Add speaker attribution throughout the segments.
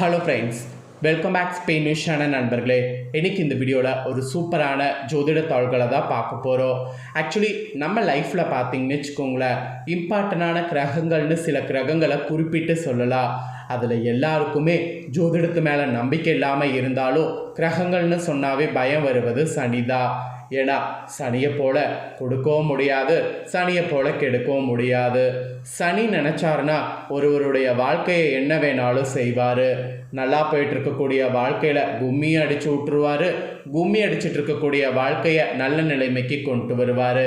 Speaker 1: Hello friends, welcome back Spain news channel நண்பர்களே. இன்றைக்கி இந்த வீடியோவில் ஒரு சூப்பரான ஜோதிட தாள்களை தான் பார்க்க போகிறோம். ஆக்சுவலி நம்ம லைஃப்பில் பார்த்தீங்கன்னு வச்சுக்கோங்களேன், இம்பார்ட்டண்டான கிரகங்கள்னு சில கிரகங்களை குறிப்பிட்டு சொல்லலாம். அதில் எல்லாருக்குமே ஜோதிடத்து மேலே நம்பிக்கை இல்லாமல் இருந்தாலும் கிரகங்கள்னு சொன்னாவே பயம் வருவது சனிதான். ஏன்னா சனியை போல கொடுக்கவும் முடியாது, சனியை போல கெடுக்கவும் முடியாது. சனி நினச்சாருன்னா ஒருவருடைய வாழ்க்கையை என்ன வேணாலும் செய்வார். நல்லா போயிட்டு இருக்கக்கூடிய வாழ்க்கையில் கும்மி அடித்து விட்டுருவார், கும்மி அடிச்சுட்டு இருக்கக்கூடிய வாழ்க்கையை நல்ல நிலைமைக்கு கொண்டு வருவார்.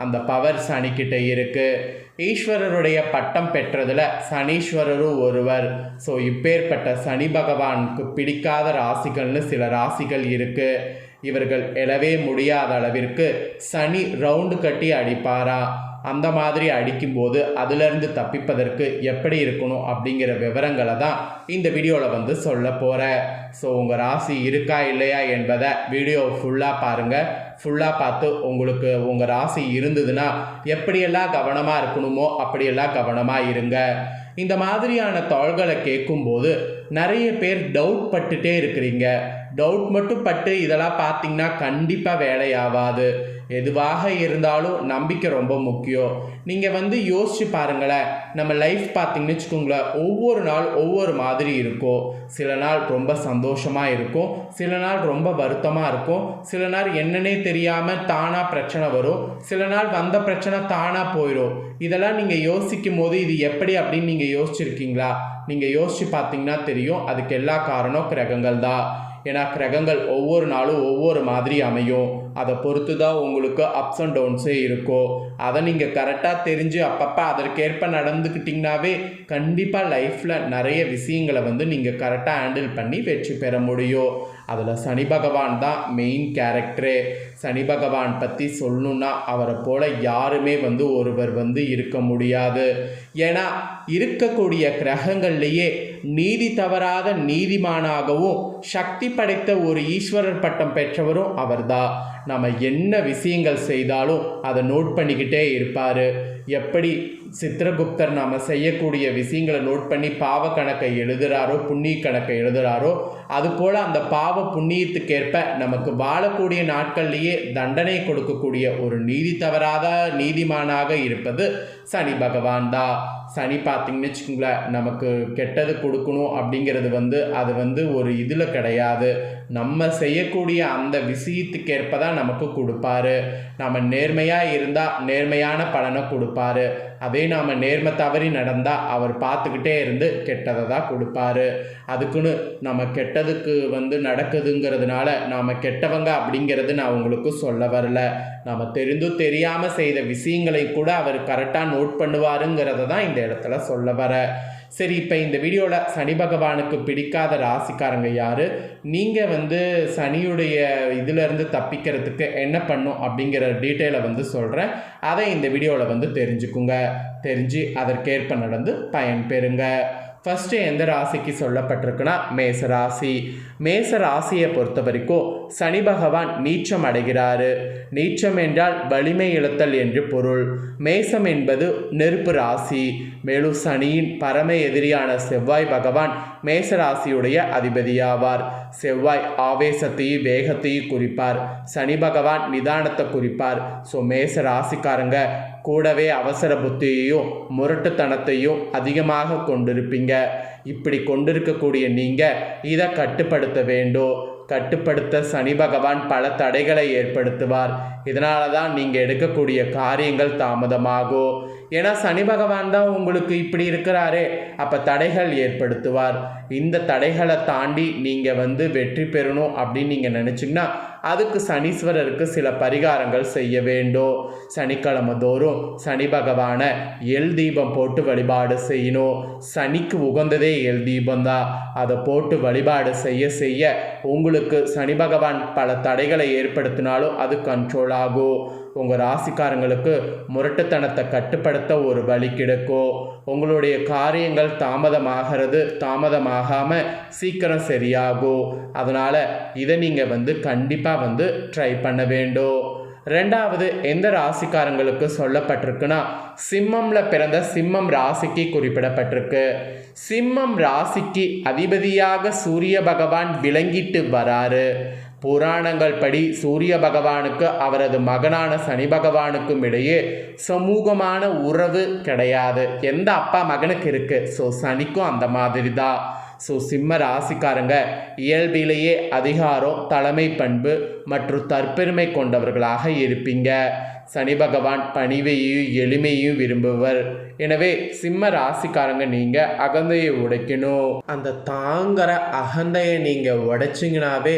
Speaker 1: அந்த பவர் சனிக்கிட்ட இருக்குது. ஈஸ்வரருடைய பட்டம் பெற்றதில் சனீஸ்வரரும் ஒருவர். ஸோ இப்பேற்பட்ட சனி பகவானுக்கு பிடிக்காத ராசிகள்னு சில ராசிகள் இருக்குது. இவர்கள் எழவே முடியாத அளவிற்கு சனி ரவுண்டு கட்டி அடிப்பாரா. அந்த மாதிரி அடிக்கும்போது அதிலிருந்து தப்பிப்பதற்கு எப்படி இருக்கணும் அப்படிங்கிற விவரங்களை தான் இந்த வீடியோவில் சொல்ல போகிறேன். ஸோ உங்கள் ராசி இருக்கா இல்லையா என்பதை வீடியோ ஃபுல்லாக பாருங்கள். ஃபுல்லாக பார்த்து உங்களுக்கு உங்கள் ராசி இருந்ததுன்னா எப்படியெல்லாம் கவனமாக இருக்கணுமோ அப்படியெல்லாம் கவனமாக இருங்க. இந்த மாதிரியான தாள்களை கேட்கும்போது நிறைய பேர் டவுட் பட்டுட்டே இருக்கிறீங்க. டவுட் மட்டும் பட்டு இதெல்லாம் பார்த்தீங்கன்னா கண்டிப்பாக வேலையாகாது. எதுவாக இருந்தாலும் நம்பிக்கை ரொம்ப முக்கியம். நீங்கள் யோசிச்சு பாருங்களேன், நம்ம லைஃப் பார்த்தீங்கன்னு வச்சுக்கோங்களேன், ஒவ்வொரு நாள் ஒவ்வொரு மாதிரி இருக்கும். சில நாள் ரொம்ப சந்தோஷமாக இருக்கும், சில நாள் ரொம்ப வருத்தமாக இருக்கும், சில நாள் என்னன்னே தெரியாமல் தானாக பிரச்சனை வரும், சில நாள் வந்த பிரச்சனை தானாக போயிடும். இதெல்லாம் நீங்கள் யோசிக்கும் போது இது எப்படி அப்படின்னு நீங்கள் யோசிச்சிருக்கீங்களா? நீங்கள் யோசித்து பார்த்தீங்கன்னா தெரியும், அதுக்கு எல்லா காரணம் கிரகங்கள் தான். ஏன்னா கிரகங்கள் ஒவ்வொரு நாளும் ஒவ்வொரு மாதிரி அமையும். அதை பொறுத்து தான் உங்களுக்கு அப்ஸ் அண்ட் டவுன்ஸே இருக்கும். அதை நீங்கள் கரெக்டாக தெரிஞ்சு அப்பப்போ அதற்கேற்ப நடந்துக்கிட்டிங்கனாவே கண்டிப்பாக லைஃப்பில் நிறைய விஷயங்களை நீங்கள் கரெக்டாக ஹேண்டில் பண்ணி வெற்றி பெற முடியும். அதில் சனி பகவான் தான் மெயின் கேரக்டரு. சனி பகவான் பற்றி சொல்லணுன்னா அவரை போல் யாருமே ஒருவர் இருக்க முடியாது. ஏன்னா இருக்கக்கூடிய கிரகங்கள்லேயே நீதி தவறாத நீதிமானாகவும் சக்தி படைத்த ஒரு ஈஸ்வரர் பட்டம் பெற்றவரும் அவர்தான். நம்ம என்ன விஷயங்கள் செய்தாலும் அதை நோட் பண்ணிக்கிட்டே இருப்பார். எப்படி சித்திரகுப்தர் நாம் செய்யக்கூடிய விஷயங்களை நோட் பண்ணி பாவ கணக்கை எழுதுகிறாரோ, புண்ணிய கணக்கை எழுதுகிறாரோ, அதுபோல் அந்த பாவ புண்ணியத்துக்கேற்ப நமக்கு வாழக்கூடிய நாட்கள்லேயே தண்டனை கொடுக்கக்கூடிய ஒரு நீதி தவறாத நீதிமானாக இருப்பது சனி பகவான் தான். சனி பார்த்திங்கன்னு வச்சுக்கோங்களேன், நமக்கு கெட்டது கொடுக்கணும் அப்படிங்கிறது அது ஒரு இதில் கிடையாது. நம்ம செய்யக்கூடிய அந்த விஷயத்துக்கேற்ப தான் நமக்கு கொடுப்பாரு. நம்ம நேர்மையாக இருந்தால் நேர்மையான பலனை கொடுப்பாரு. அதே நாம் நேர்மை தவறி நடந்தால் அவர் பார்த்துக்கிட்டே இருந்து கெட்டதை தான் கொடுப்பாரு. அதுக்குன்னு நம்ம கெட்டதுக்கு நடக்குதுங்கிறதுனால நாம் கெட்டவங்க அப்படிங்கிறது நான் உங்களுக்கு சொல்ல வரல. நம்ம தெரிந்தும் தெரியாமல் செய்த விஷயங்களை கூட அவர் கரெக்டாக நோட் பண்ணுவாருங்கிறத தான் இந்த இடத்துல சொல்ல வர. சரி, இப்போ இந்த வீடியோவில் சனி பகவானுக்கு பிடிக்காத ராசிக்காரங்க யார், நீங்கள் சனியுடைய இதிலேருந்து தப்பிக்கிறதுக்கு என்ன பண்ணும் அப்படிங்கிற டீட்டெயிலை சொல்கிறேன். அதை இந்த வீடியோவில் தெரிஞ்சுக்குங்க. தெரிஞ்சு அதற்கேற்ப நடந்து பயன்பெறுங்க. ஃபஸ்ட்டு எந்த ராசிக்கு சொல்லப்பட்டிருக்குன்னா மேசராசி. மேசராசியை பொறுத்த வரைக்கும் சனி பகவான் நீச்சம் அடைகிறாரு. நீச்சம் என்றால் வலிமை இழத்தல் என்று பொருள். மேசம் என்பது நெருப்பு ராசி. மேலும் சனியின் பரம எதிரியான செவ்வாய் பகவான் மேசராசியுடைய அதிபதியாவார். செவ்வாய் ஆவேசத்தையும் வேகத்தையும் குறிப்பார், சனி பகவான் நிதானத்தை குறிப்பார். ஸோ மேச ராசிக்காரங்க கூடவே அவசர புத்தியையும் முரட்டுத்தனத்தையும் அதிகமாக கொண்டிருப்பீங்க. இப்படி கொண்டிருக்கக்கூடிய நீங்கள் இதை கட்டுப்படுத்த வேண்டும். கட்டுப்படுத்த சனி பகவான் பல தடைகளை ஏற்படுத்துவார். இதனால தான் நீங்கள் எடுக்கக்கூடிய காரியங்கள் தாமதமாகும். ஏன்னா சனி பகவான் தான் உங்களுக்கு இப்படி இருக்கிறாரே, அப்போ தடைகள் ஏற்படுத்துவார். இந்த தடைகளை தாண்டி நீங்கள் வெற்றி பெறணும் அப்படின்னு நீங்கள் நினச்சிங்கன்னா அதுக்கு சனீஸ்வரருக்கு சில பரிகாரங்கள் செய்ய வேண்டும். சனிக்கிழமை தோறும் சனி பகவானை எல் தீபம் போட்டு வழிபாடு செய்யணும். சனிக்கு உகந்ததே எல் தீபம் தான். அதை போட்டு வழிபாடு செய்ய செய்ய உங்களுக்கு சனி பகவான் பல தடைகளை ஏற்படுத்தினாலும் அது கண்ட்ரோல் ஆகும். உங்கள் ராசிக்காரங்களுக்கு முரட்டுத்தனத்தை கட்டுப்படுத்த ஒரு வழி கிடைக்கும். உங்களுடைய காரியங்கள் தாமதமாகாமல் சீக்கிரம் சரியாகும். அதனால் இதை நீங்கள் கண்டிப்பாக ட்ரை பண்ண வேண்டும். ரெண்டாவது எந்த ராசிக்காரங்களுக்கு சொல்லப்பட்டிருக்குன்னா சிம்மமில் பிறந்த சிம்மம் ராசிக்கு குறிப்பிடப்பட்டிருக்கு. சிம்மம் ராசிக்கு அதிபதியாக சூரிய பகவான் விளங்கிட்டு வராரு. புராணங்கள் படி சூரிய பகவானுக்கு அவரது மகனான சனி பகவானுக்கும் இடையே சமூகமான உறவு கிடையாது. எந்த அப்பா மகனுக்கு இருக்கு. ஸோ சனிக்கும் அந்த மாதிரி தான். ஸோ சிம்ம ராசிக்காரங்க இயல்பிலேயே அதிகாரம், தலைமை பண்பு மற்றும் தற்பெருமை கொண்டவர்களாக இருப்பீங்க. சனி பகவான் பணிவையும் எளிமையும் விரும்புவர். எனவே சிம்ம ராசிக்காரங்க நீங்கள் அகந்தையை உடைக்கணும். அந்த தாங்கிற அகந்தையை நீங்கள் உடைச்சிங்கனாவே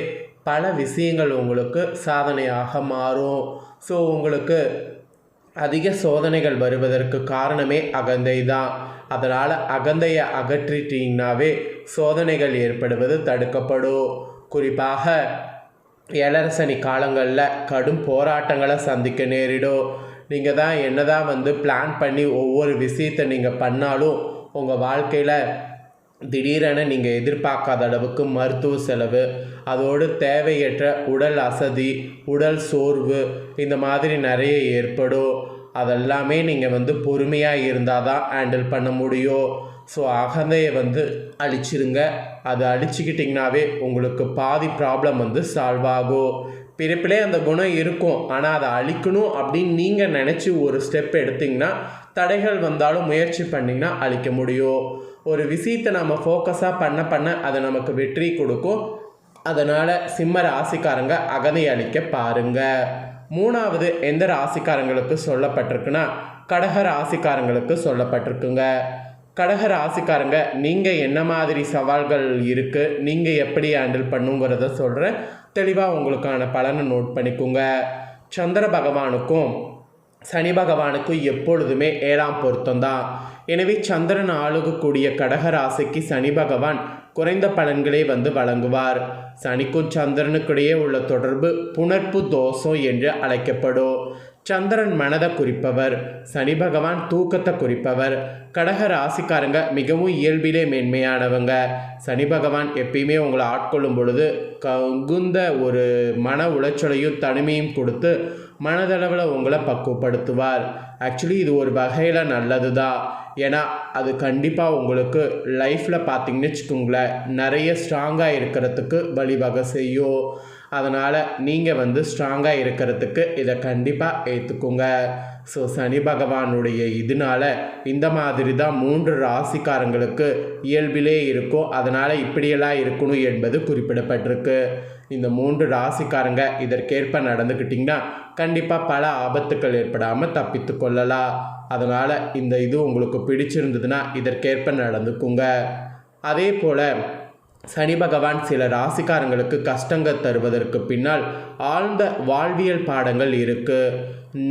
Speaker 1: பல விஷயங்கள் உங்களுக்கு சாதனையாக மாறும். ஸோ உங்களுக்கு அதிக சோதனைகள் வருவதற்கு காரணமே அகந்தை தான். அதனால் அகந்தையை அகற்றிட்டீங்கன்னாவே சோதனைகள் ஏற்படுவது தடுக்கப்படும். குறிப்பாக ஏழரசனி காலங்களில் கடும் போராட்டங்களை சந்திக்க நேரிடும். நீங்கள் தான் என்னதான் பிளான் பண்ணி ஒவ்வொரு விஷயத்தை நீங்கள் பண்ணாலும் உங்கள் வாழ்க்கையில் திடீரென நீங்கள் எதிர்பார்க்காத அளவுக்கு மருத்துவ செலவு, அதோடு தேவையற்ற உடல் அசதி, உடல் சோர்வு இந்த மாதிரி நிறைய ஏற்படும். அதெல்லாமே நீங்கள் பொறுமையாக இருந்தால் தான் ஹேண்டில் பண்ண முடியும். ஸோ அகந்தையை அழிச்சிருங்க. அதை அழிச்சிக்கிட்டிங்கனாவே உங்களுக்கு பாதி ப்ராப்ளம் சால்வ் ஆகும். பிறப்பிலே அந்த குணம் இருக்கும், ஆனால் அதை அழிக்கணும் அப்படின்னு நீங்கள் நினச்சி ஒரு ஸ்டெப் எடுத்திங்கன்னா தடைகள் வந்தாலும் முயற்சி பண்ணிங்கன்னா அழிக்க முடியும். ஒரு விஷயத்தை நம்ம ஃபோக்கஸாக பண்ண அது நமக்கு வெற்றி கொடுக்கும். அதனால் சிம்ம ராசிக்காரங்க அகந்தை அழிக்க பாருங்கள். மூணாவது எந்த ராசிக்காரங்களுக்கு சொல்லப்பட்டிருக்குன்னா கடக ராசிக்காரங்களுக்கு சொல்லப்பட்டிருக்குங்க. கடக ராசிக்காரங்க நீங்கள் என்ன மாதிரி சவால்கள் இருக்குது, நீங்கள் எப்படி ஹேண்டில் பண்ணுங்கிறத சொல்கிறேன். தெளிவாக உங்களுக்கான பலனை நோட் பண்ணிக்கோங்க. சந்திர பகவானுக்கும் சனி பகவானுக்கும் எப்பொழுதுமே 7ஆம் பொருத்தம் தான். எனவே சந்திரன் ஆளுகக்கூடிய கடக ராசிக்கு சனி பகவான் குறைந்த பலன்களே வழங்குவார். சனிக்கும் சந்திரனுக்கிடையே உள்ள தொடர்பு புணர்ப்பு தோஷம் என்று அழைக்கப்படும். சந்திரன் மனதை குறிப்பவர், சனி பகவான் தூக்கத்தை குறிப்பவர். கடக ராசிக்காரங்க மிகவும் இயல்பிலே மேன்மையானவங்க. சனி பகவான் எப்பயுமே உங்களை ஆட்கொள்ளும் பொழுது தகுந்த ஒரு மன உளைச்சலையும் தனிமையும் கொடுத்து மனதளவில் உங்களை பக்குவப்படுத்துவார். ஆக்சுவலி இது ஒரு வகையில் நல்லது தான். ஏன்னா அது கண்டிப்பாக உங்களுக்கு லைஃப்பில் பார்த்தீங்கன்னு வச்சுக்கோங்களேன் நிறைய ஸ்ட்ராங்காக இருக்கிறதுக்கு வழிவகை செய்யும். அதனால் நீங்கள் ஸ்ட்ராங்காக இருக்கிறதுக்கு இதை கண்டிப்பாக ஏற்றுக்கோங்க. ஸோ சனி பகவானுடைய இதனால் இந்த மாதிரி தான் 3 ராசிக்காரங்களுக்கு இயல்பிலே இருக்கும். அதனால் இப்படியெல்லாம் இருக்கணும் என்பது குறிப்பிடப்பட்டிருக்கு. இந்த 3 ராசிக்காரங்க இதற்கேற்ப நடந்துக்கிட்டிங்கன்னா கண்டிப்பாக பல ஆபத்துக்கள் ஏற்படாமல் தப்பித்து கொள்ளலாம். அதனால் இந்த இது உங்களுக்கு பிடிச்சிருந்ததுன்னா இதற்கேற்ப நடந்துக்குங்க. அதே போல் சனி பகவான் சில ராசிக்காரங்களுக்கு கஷ்டங்கள் தருவதற்கு பின்னால் ஆழ்ந்த வாழ்வியல் பாடங்கள் இருக்குது.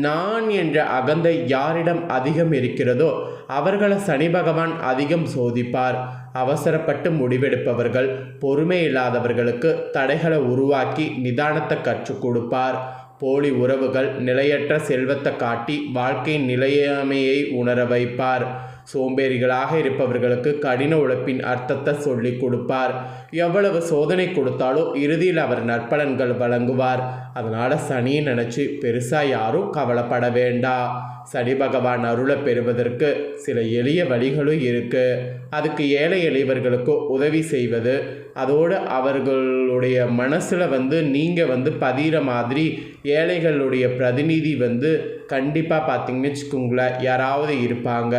Speaker 1: நான் என்ற அகந்தை யாரிடம் அதிகம் இருக்கிறதோ அவர்களை சனி பகவான் அதிகம் சோதிப்பார். அவசரப்பட்டு முடிவெடுப்பவர்கள், பொறுமை இல்லாதவர்களுக்கு தடைகளை உருவாக்கி நிதானத்தை கற்றுக் கொடுப்பார். போலி உறவுகள் நிலையற்ற செல்வத்தை காட்டி வாழ்க்கையின் நிலையாமையை உணர வைப்பார். சோம்பேறிகளாக இருப்பவர்களுக்கு கடின உழைப்பின் அர்த்தத்தை சொல்லி கொடுப்பார். எவ்வளவு சோதனை கொடுத்தாலும் இறுதியில் அவர் நற்பலன்கள் வழங்குவார். அதனால் சனியை நினச்சி பெருசாக யாரும் கவலைப்பட வேண்டாம். சனி பகவான் அருளை பெறுவதற்கு சில எளிய வழிகளும் இருக்குது. அதுக்கு ஏழை எளியவர்களுக்கு உதவி செய்வது, அதோடு அவர்களுடைய மனசில் நீங்கள் பதிகிற மாதிரி ஏழைகளுடைய பிரதிநிதி கண்டிப்பாக பார்த்தீங்கன்னு வச்சுக்கோங்களேன் யாராவது இருப்பாங்க.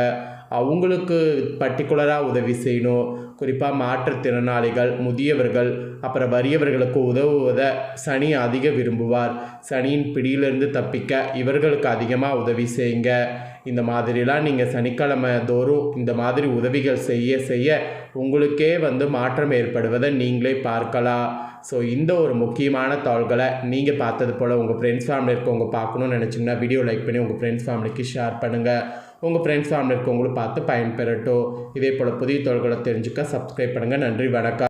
Speaker 1: அவங்களுக்கு பர்டிகுலராக உதவி செய்யணும். குறிப்பாக மாற்றுத்திறனாளிகள், முதியவர்கள், அப்புறம் வறியவர்களுக்கு உதவுவதை சனி அதிக விரும்புவார். சனியின் பிடியிலிருந்து தப்பிக்க இவர்களுக்கு அதிகமாக உதவி செய்யுங்க. இந்த மாதிரிலாம் நீங்கள் சனிக்கிழமை தோறும் இந்த மாதிரி உதவிகள் செய்ய செய்ய உங்களுக்கே மாற்றம் ஏற்படுவதை நீங்களே பார்க்கலாம். ஸோ இந்த ஒரு முக்கியமான தாள்களை நீங்கள் பார்த்தது போல் உங்கள் ஃப்ரெண்ட்ஸ் ஃபேமிலி இருக்கவங்க பார்க்கணுன்னு நினச்சிங்கன்னா வீடியோ லைக் பண்ணி உங்கள் ஃப்ரெண்ட்ஸ் ஃபேமிலிக்கு ஷேர் பண்ணுங்கள். உங்கள் ஃப்ரெண்ட்ஸ் ஃபேமிலி இருக்கவங்களும் பார்த்து பயன்பெறட்டும். இதே போல் புதிய தாள்களை தெரிஞ்சுக்க சப்ஸ்கிரைப் பண்ணுங்கள். நன்றி, வணக்கம்.